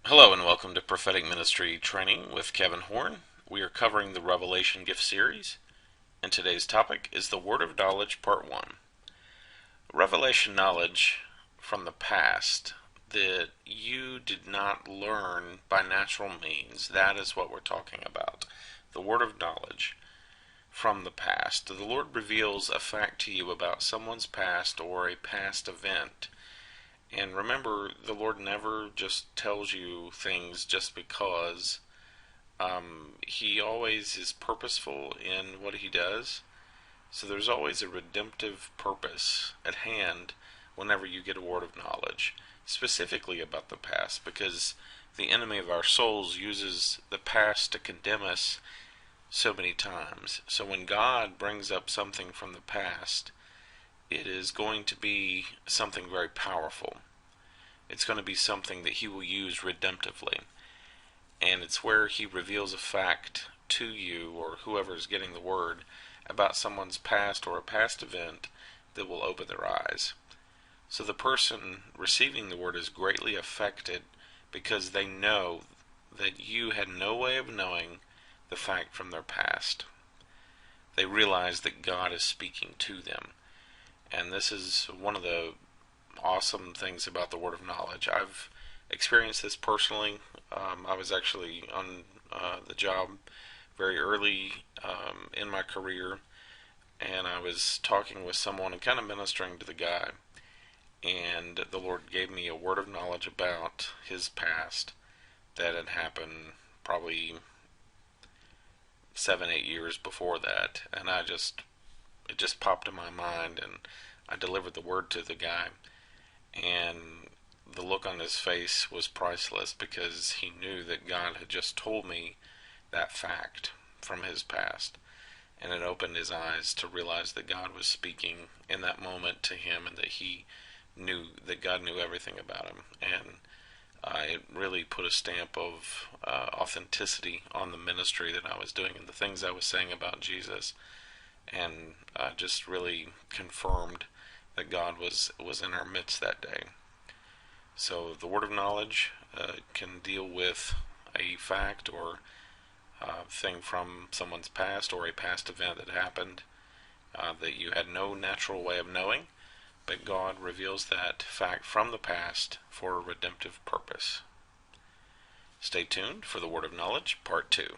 Hello and welcome to Prophetic Ministry Training with Kevin Horn. We are covering the Revelation Gift Series, and today's topic is the Word of Knowledge Part 1. Revelation knowledge from the past that you did not learn by natural means, that is what we're talking about. The Word of Knowledge from the past. The Lord reveals a fact to you about someone's past or a past event. And remember, the Lord never just tells you things just because. He always is purposeful in what he does. So there's always a redemptive purpose at hand whenever you get a word of knowledge, specifically about the past, because the enemy of our souls uses the past to condemn us so many times. So when God brings up something from the past, it is going to be something very powerful. It's going to be something that he will use redemptively. And it's where he reveals a fact to you or whoever is getting the word about someone's past or a past event that will open their eyes. So the person receiving the word is greatly affected because they know that you had no way of knowing the fact from their past. They realize that God is speaking to them. And this is one of the awesome things about the word of knowledge. I've experienced this personally. I was actually on the job very early in my career, and I was talking with someone and kind of ministering to the guy, and the Lord gave me a word of knowledge about his past that had happened probably 7, 8 years before that, and it just popped in my mind, and I delivered the word to the guy, and the look on his face was priceless because he knew that God had just told me that fact from his past, and it opened his eyes to realize that God was speaking in that moment to him, and that he knew that God knew everything about him. And it really put a stamp of authenticity on the ministry that I was doing and the things I was saying about Jesus, and just really confirmed that God was in our midst that day. So the word of knowledge can deal with a fact or thing from someone's past or a past event that happened that you had no natural way of knowing, but God reveals that fact from the past for a redemptive purpose. Stay tuned for the Word of Knowledge, Part 2.